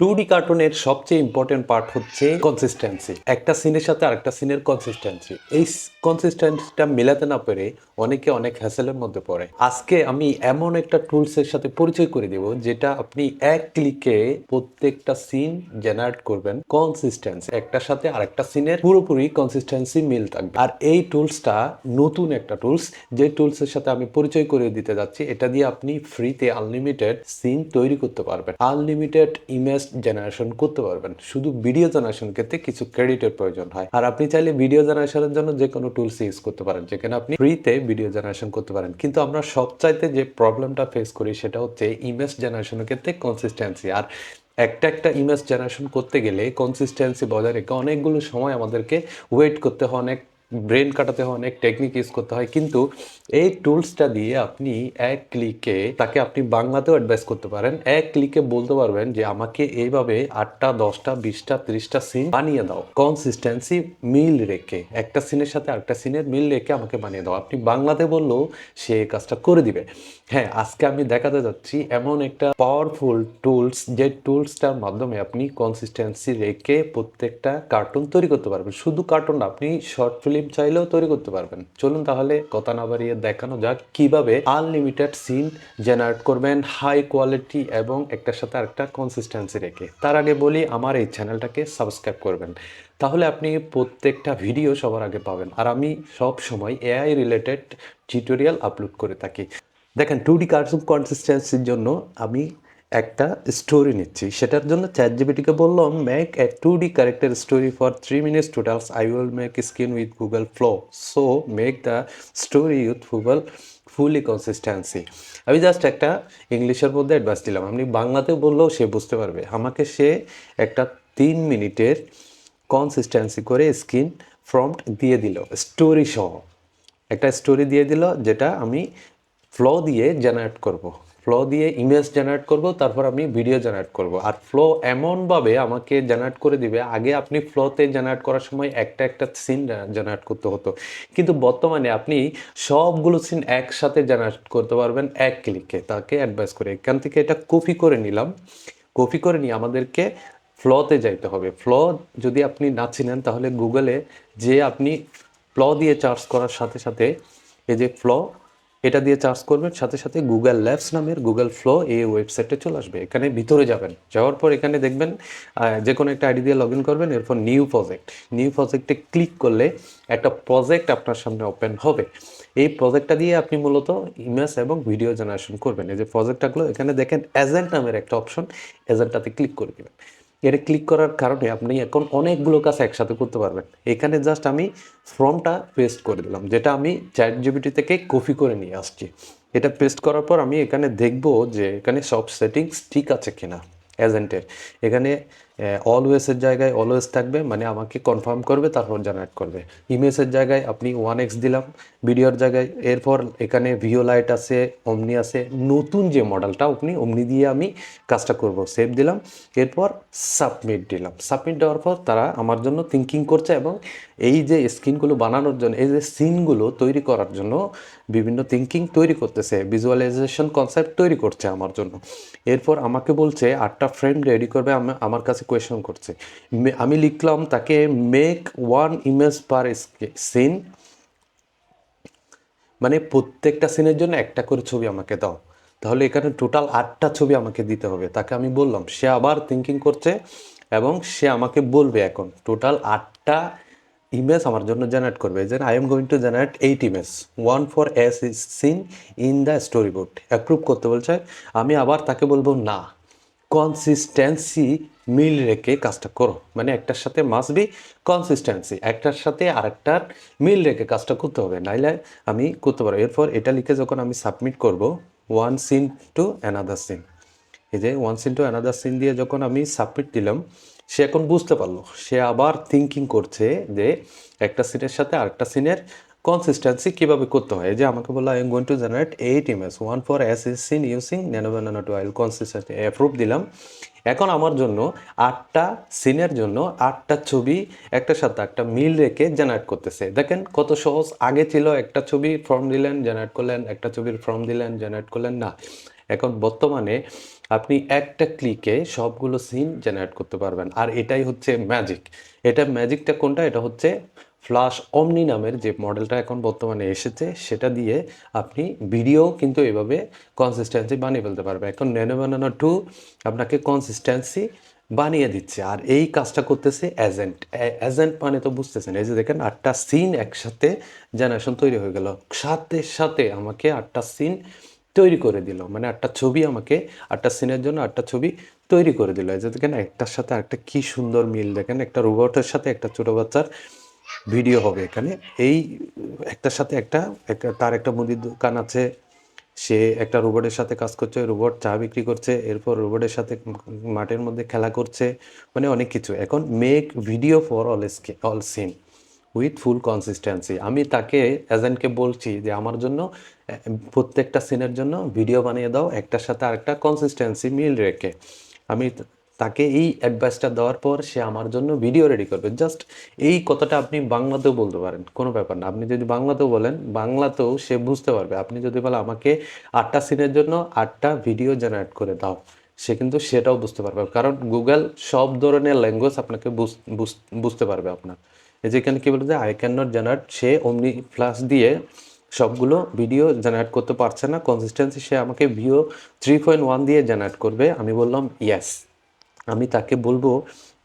2D কার্টুনের সবচেয়ে important part হচ্ছে কনসিস্টেন্সি। একটা সিনের সাথে আরেকটা সিনের কনসিস্টেন্সি। এই কনসিস্টেন্সিটা মেলাতে না পেরে অনেকে অনেক হ্যাসেলের মধ্যে পড়ে। আজকে আমি এমন একটা টুলসের সাথে পরিচয় করে দেব যেটা আপনি এক ক্লিকে প্রত্যেকটা সিন জেনারেট করবেন কনসিস্টেন্সি। একটার সাথে আরেকটা সিনের পুরোপুরি কনসিস্টেন্সি মিল থাকবে। আর এই টুলসটা নতুন একটা টুলস, যে টুলসের সাথে আমি পরিচয় করে দিতে যাচ্ছি। এটা দিয়ে আপনি ফ্রিতে আনলিমিটেড সিন তৈরি করতে পারবেন, আনলিমিটেড ইমেজ জেনারেশন করতে পারবেন। শুধু ভিডিও জেনারেশন ক্ষেত্রে কিছু ক্রেডিটের প্রয়োজন হয়। আর আপনি চাইলে ভিডিও জেনারেশনের জন্য যে কোনো টুলস ইউজ করতে পারেন, যেখানে আপনি ফ্রিতে ভিডিও জেনারেশন করতে পারেন। কিন্তু আমরা সবচাইতে যে প্রবলেমটা ফেস করি সেটা হচ্ছে ইমেজ জেনারেশনের ক্ষেত্রে কনসিস্টেন্সি। আর একটা ইমেজ জেনারেশন করতে গেলে কনসিস্টেন্সি বজায় রেখে অনেকগুলো সময় আমাদেরকে ওয়েট করতে হয়, অনেক ব্রেন কাটাতে হয়, অনেক টেকনিক ইউজ করতে হয়। কিন্তু এই টুলসটা দিয়ে আপনি এক ক্লিকে তাকে আপনি বাংলাতেও অ্যাডভাইস করতে পারেন। এক ক্লিকে বলতে পারবেন যে আমাকে এইভাবে 8টা 10টা 20টা 30টা সিন বানিয়ে দাও, কনসিস্টেন্সি মিল রেখে, একটা সিনের সাথে আরেকটা সিনের মিল রেখে আমাকে বানিয়ে দাও। আপনি বাংলাতে বললেও সে কাজটা করে দিবে। হ্যাঁ, আজকে আমি দেখাতে যাচ্ছি এমন একটা পাওয়ারফুল টুলস, যে টুলসটার মাধ্যমে আপনি কনসিস্টেন্সি রেখে প্রত্যেকটা কার্টুন তৈরি করতে পারবেন। শুধু কার্টুন না, আপনি শর্ট ফিল্ম চাইলেও তৈরি করতে পারবেন। চলুন তাহলে কথা না বাড়িয়ে দেখানো যাক কিভাবে আনলিমিটেড সিন জেনারেট করবেন হাই কোয়ালিটি এবং একটার সাথে আরেকটা কনসিস্টেন্সি রেখে। তার আগে বলি, আমার এই চ্যানেলটাকে সাবস্ক্রাইব করবেন, তাহলে আপনি প্রত্যেকটা ভিডিও সবার আগে পাবেন। আর আমি সব সময় এআই রিলেটেড টিউটোরিয়াল আপলোড করে থাকি। দেখেন, 2D কার্টুন কনসিস্টেন্সির জন্য আমি একটা স্টোরি নিচ্ছি। সেটার জন্য চ্যাটজিপিটিকে বললাম make a 2D character story for 3 minutes totals, I will make screen with Google Flow, so make the story with Google fully consistency. আমি জাস্ট একটা ইংলিশের মধ্যে অ্যাডভাইস দিলাম, আপনি বাংলাতে বললেও সে বুঝতে পারবে। আমাকে সে একটা 3 মিনিটের কনসিস্টেন্সি করে স্ক্রিন প্রম্পট দিয়ে দিল, স্টোরি সহ একটা স্টোরি দিয়ে দিল, যেটা আমি ফ্লো দিয়ে জেনারেট করব, ফ্লো দিয়ে ইমেজ জেনারেট করব, তারপর আমি ভিডিও জেনারেট করব। আর ফ্লো এমনভাবে আমাকে জেনারেট করে দিবে, আগে আপনি ফ্লোতে জেনারেট করার সময় একটা একটা সিন জেনারেট করতে হতো, কিন্তু বর্তমানে আপনি সবগুলো সিন একসাথে জেনারেট করতে পারবেন এক ক্লিকে। তাকে অ্যাডভাইস করে এখান থেকে এটা কপি করে নিলাম। কপি করে নিয়ে আমাদেরকে ফ্লোতে যাইতে হবে। ফ্লো যদি আপনি না চিনেন তাহলে গুগলে যে আপনি ফ্লো দিয়ে চার্জ করার সাথে সাথে এই যে ফ্লো, এটা দিয়ে চার্জ করবেন, সাথে সাথে গুগল ল্যাবস নামের গুগল ফ্লো এই ওয়েবসাইটে চলে আসবে। এখানে ভিতরে যাবেন, যাওয়ার পর এখানে দেখবেন যে কোনো একটা আইডি দিয়ে লগ ইন করবেন। এরপর নিউ প্রজেক্টে ক্লিক করলে একটা প্রজেক্ট আপনার সামনে ওপেন হবে। এই প্রজেক্টটা দিয়ে আপনি মূলত ইমেজ এবং ভিডিও জেনারেশন করবেন। এই যে প্রজেক্টটাগুলো এখানে দেখেন, এজেন্ট নামের একটা অপশন, এজেন্টটাতে ক্লিক করে দেবেন। এটা ক্লিক করার কারণে আপনি এখন অনেকগুলো কাজ একসাথে করতে পারবেন। এখানে জাস্ট আমি ফর্মটা পেস্ট করে দিলাম, যেটা আমি চ্যাটজিপিটি থেকে কপি করে নিয়ে আসছি। এটা পেস্ট করার পর আমি এখানে দেখব যে এখানে সব সেটিংস ঠিক আছে কিনা এজেন্টের। এখানে অলওয়েজের জায়গায় অলওয়েজ থাকবে, মানে আমাকে কনফার্ম করবে তারপর জেনারেট করবে। ইমেজের জায়গায় আপনি 1x দিলাম, ভিডিওর জায়গায়। এরপর এখানে ভিও লাইট আছে, অমনি আছে, নতুন যে মডেলটা আপনি অমনি দিয়ে আমি কাজটা করব, সেভ দিলাম। এরপর সাবমিট দিলাম। সাবমিট দেওয়ার পর তারা আমার জন্য থিঙ্কিং করছে এবং এই যে স্ক্রিনগুলো বানানোর জন্য, এই যে সিনগুলো তৈরি করার জন্য বিভিন্ন থিঙ্কিং তৈরি করতেছে, ভিজুয়ালাইজেশন কনসেপ্ট তৈরি করছে আমার জন্য। এরপর আমাকে বলছে 8টা ফ্রেম রেডি করবে, আমার কাছে কোয়েশন করছে। আমি লিখলাম তাকে মেক 1 ইমেজ পার সিন, মানে প্রত্যেকটা সিনের জন্য একটা করে ছবি আমাকে দাও। তাহলে এখানে টোটাল 8টা ছবি আমাকে দিতে হবে। তাকে আমি বললাম, সে আবার থিঙ্কিং করছে এবং সে আমাকে বলবে এখন টোটাল 8টা ইমেজ আমার জন্য জেনারেট করবে। যেন I am going to generate 8 image, 1 for as is seen in the story board. Approve করতে বলছে। আমি আবার তাকে বলবো না, কনসিস্টেন্সি মিল রেখে কাজটা করো, মানে একটার সাথে মাস্ট বি কনসিস্টেন্সি, একটার সাথে আরেকটার মিল রেখে কাজটা করতে হবে, নাইলে আমি করতে পারবো। এরপর এটা লিখে যখন আমি সাবমিট করব, 1 সিন টু অ্যানাদার সিন, এই যে 1 সিন টু অ্যানাদার সিন দিয়ে যখন আমি সাবমিট দিলাম, সে এখন বুঝতে পারলো। সে আবার থিঙ্কিং করছে যে একটা সিনের সাথে আরেকটা সিনের কনসিস্টেন্সি কীভাবে করতে হয়। যে আমাকে বললো I am going to generate 8 image, 1 for as is scene using nano banana tool consistency, approve দিলাম। এখন আমার জন্য 8টা সিনের জন্য 8টা ছবি একটার সাথে একটা মিল রেখে জেনারেট করতেছে। দেখেন কত সহজ। আগে ছিল একটা ছবি ফর্ম দিলেন জেনারেট করলেন, একটা ছবির ফর্ম দিলেন জেনারেট করলেন, না, এখন বর্তমানে আপনি একটা ক্লিকে সবগুলো সিন জেনারেট করতে পারবেন, আর এটাই হচ্ছে ম্যাজিক। এটা ম্যাজিকটা কোনটা? এটা হচ্ছে ফ্ল্যাশ অমনি নামের যে মডেলটা এখন বর্তমানে এসেছে, সেটা দিয়ে আপনি ভিডিও কিন্তু এভাবে কনসিস্টেন্সি বানিয়ে ফেলতে পারবেন। এখন ন্যানো বানানো 2 আপনাকে কনসিস্টেন্সি বানিয়ে দিচ্ছে, আর এই কাজটা করতেছে এজেন্ট। এজেন্ট মানে তো বুঝতেছেন, এই যে দেখেন 8টা সিন একসাথে জেনারেশন তৈরি হয়ে গেল, সাথে সাথে আমাকে 8টা সিন তৈরি করে দিল, মানে 8টা ছবি আমাকে 8টা সিনের জন্য 8টা ছবি তৈরি করে দিল। এই যে দেখেন একটার সাথে একটা কি সুন্দর মিল, দেখেন একটা রোবটের সাথে একটা ছোট বাচ্চার ভিডিও হবে এখানে। এই একটার সাথে তার একটা মুদির দোকান আছে, সে একটা রোবটের সাথে কাজ করছে, রোবট চা বিক্রি করছে, এরপর রোবটের সাথে মাঠের মধ্যে খেলা করছে, মানে অনেক কিছু। এখন make video for all scene with full consistency. আমি তাকে এজেন্টকে বলছি যে আমার জন্য প্রত্যেকটা সিনের জন্য ভিডিও বানিয়ে দাও, একটার সাথে আরেকটা কনসিস্টেন্সি মিল রেখে। আমি তাকে এই অ্যাডভাইসটা দেওয়ার পর সে আমার জন্য ভিডিও রেডি করবে। জাস্ট এই কথাটা আপনি বাংলাতেও বলতে পারেন, কোনো ব্যাপার না। আপনি যদি বাংলাতেও বলেন, বাংলাতেও সে বুঝতে পারবে। আপনি যদি বলেন আমাকে 8টা সিনের জন্য 8টা ভিডিও জেনারেট করে দাও, সে কিন্তু সেটাও বুঝতে পারবে, কারণ গুগল সব ধরনের ল্যাঙ্গুয়েজ আপনাকে বুঝতে পারবে আপনার। এই যে এখানে কী বলতে যে আই ক্যান নট জেনারেট, সে অমনি ফ্ল্যাশ দিয়ে সবগুলো ভিডিও জেনারেট করতে পারছে না কনসিস্টেন্সি, সে আমাকে ভিও 3.1 দিয়ে জেনারেট করবে। আমি বললাম ইয়েস, আমি তাকে বলবো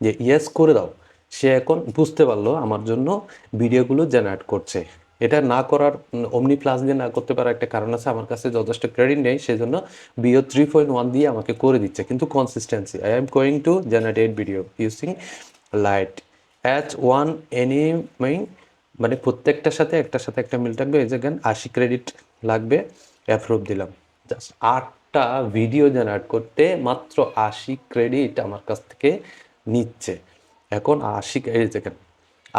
যে ইয়েস করে দাও। সে এখন বুঝতে পারলো আমার জন্য ভিডিওগুলো জেনারেট করছে। এটা না করার, অমনি প্লাস দিয়ে না করতে পারার একটা কারণ আছে, আমার কাছে যথেষ্ট ক্রেডিট নেই, সেজন্য ভিও 3.1 দিয়ে আমাকে করে দিচ্ছে। কিন্তু consistency, I am going to generate video using light H1 এনিমিং, মানে প্রত্যেকটার সাথে একটার সাথে একটা মিল থাকবে। এই যে 80 ক্রেডিট লাগবে, অ্যাপ্রুভ দিলাম। জাস্ট 8টা ভিডিও জেনারেট করতে মাত্র 80 ক্রেডিট আমার কাছ থেকে নিচ্ছে। এখন 80, এই দেখেন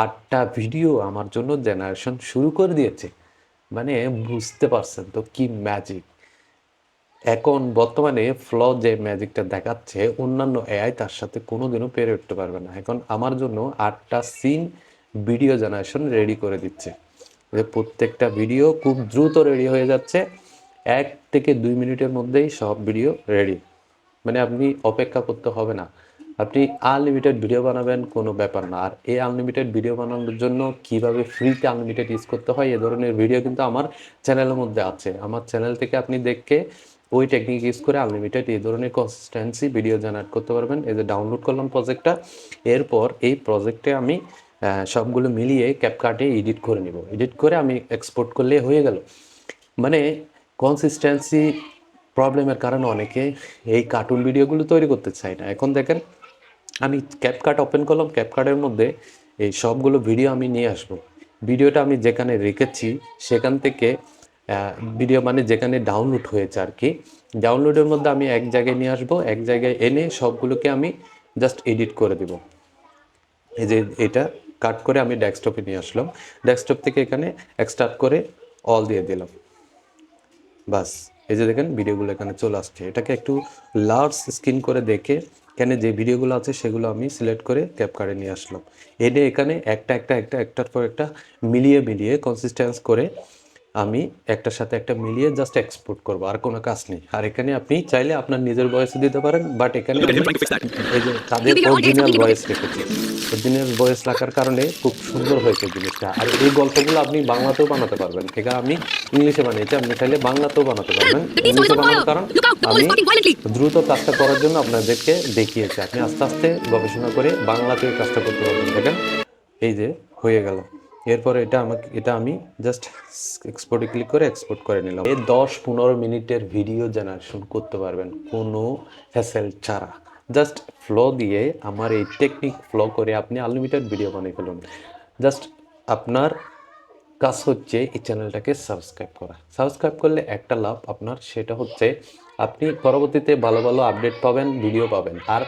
8টা ভিডিও আমার জন্য জেনারেশন শুরু করে দিয়েছে। মানে বুঝতে পারছেন তো কি ম্যাজিক। এখন বর্তমানে যে ম্যাজিকটা দেখাচ্ছে, অন্যান্য এআই তার সাথে কোনোদিনও পেরে উঠতে পারবে না। এখন আমার জন্য 8টা সিন ভিডিও জেনারেশন রেডি করে দিচ্ছে, যে প্রত্যেকটা ভিডিও খুব দ্রুত রেডি হয়ে যাচ্ছে, 1 থেকে 2 মিনিটের মধ্যেই সব ভিডিও রেডি। মানে আপনি অপেক্ষা করতে হবে না, আপনি আনলিমিটেড ভিডিও বানাবেন, কোনো ব্যাপার না। আর এই আনলিমিটেড ভিডিও বানানোর জন্য কিভাবে ফ্রিতে আনলিমিটেড ইউজ করতে হয়, এ ধরনের ভিডিও কিন্তু আমার চ্যানেলের মধ্যে আছে। আমার চ্যানেল থেকে আপনি দেখে ওই টেকনিক ইউজ করে আনলিমিটেড এই ধরনের কনসিস্টেন্সি ভিডিও জেনারেট করতে পারবেন। এই যে ডাউনলোড করলাম প্রজেক্টটা, এরপর এই প্রজেক্টে আমি সবগুলো মিলিয়ে ক্যাপকাটে এডিট করে নিব, এডিট করে আমি এক্সপোর্ট করলে হয়ে গেল। মানে কনসিস্টেন্সি প্রবলেমের কারণে অনেকে এই কার্টুন ভিডিওগুলো তৈরি করতে চায় না। এখন দেখেন আমি ক্যাপকাট ওপেন করলাম, ক্যাপকাটের মধ্যে এই সবগুলো ভিডিও আমি নিয়ে আসবো। ভিডিওটা আমি যেখানে রেখেছি সেখান থেকে ভিডিও, মানে যেখানে ডাউনলোড হয়েছে আর কি, ডাউনলোডের মধ্যে আমি এক জায়গায় নিয়ে আসবো, এক জায়গায় এনে সবগুলোকে আমি জাস্ট এডিট করে দেব। এই যে এটা কাট করে আমি ডেস্কটপে নিয়ে আসলাম, ডেস্কটপ থেকে এখানে এক্সট্রাক্ট করে অল দিয়ে দিলাম, বাস। এই যে দেখেন ভিডিওগুলো এখানে চলে আসছে। এটাকে একটু লার্জ স্ক্রিন করে দেখে এখানে যে ভিডিওগুলো আছে সেগুলো আমি সিলেক্ট করে ক্যাপকাটে নিয়ে আসলাম, এনে এখানে একটার পর একটা মিলিয়ে কনসিস্টেন্স করে আমি একটার সাথে একটা মিলিয়ে জাস্ট এক্সপোর্ট করব, আর কোনো কাজ নেই। আর এখানে আপনি চাইলে আপনার নিজের ভয়েসও দিতে পারেন, বাট এখানে আমি এই যে তাদের অরিজিনাল ভয়েস রেখেছি। অরিজিনাল ভয়েস রাখার কারণে খুব সুন্দর হয়েছে জিনিসটা। আর এই গল্পগুলো আপনি বাংলাতেও বানাতে পারবেন, এখানে আমি ইংলিশে বানিয়েছি, আপনি চাইলে বাংলাতেও বানাতে পারবেন। ইংলিশে বানানোর কারণ আমি দ্রুত কাজটা করার জন্য আপনাদেরকে দেখিয়েছি, আপনি আস্তে আস্তে গবেষণা করে বাংলাতে কাজটা করতে পারবেন। দেখেন এই যে হয়ে গেল। এরপরে এটা আমি জাস্ট এক্সপোর্টে ক্লিক করে এক্সপোর্ট করে নিলাম। এই 10-15 মিনিটের ভিডিও জেনারেশন করতে পারবেন কোনো হ্যাসেল ছাড়া। জাস্ট ফ্লো দিয়ে আমার এই টেকনিক ফ্লো করে আপনি আনলিমিটেড ভিডিও বানিয়ে ফেলুন। জাস্ট আপনার কাজ হচ্ছে এই চ্যানেলটাকে সাবস্ক্রাইব করা। সাবস্ক্রাইব করলে একটা লাভ আপনার, সেটা হচ্ছে আপনি পরবর্তীতে ভালো ভালো আপডেট পাবেন, ভিডিও পাবেন। আর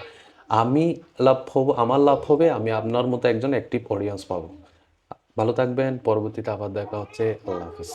আমার লাভ হবে, আমি আপনার মতো একজন অ্যাক্টিভ অডিয়েন্স পাবো। ভালো থাকবেন, পরবর্তীতে আবার দেখা হচ্ছে। আল্লাহ হাফেজ।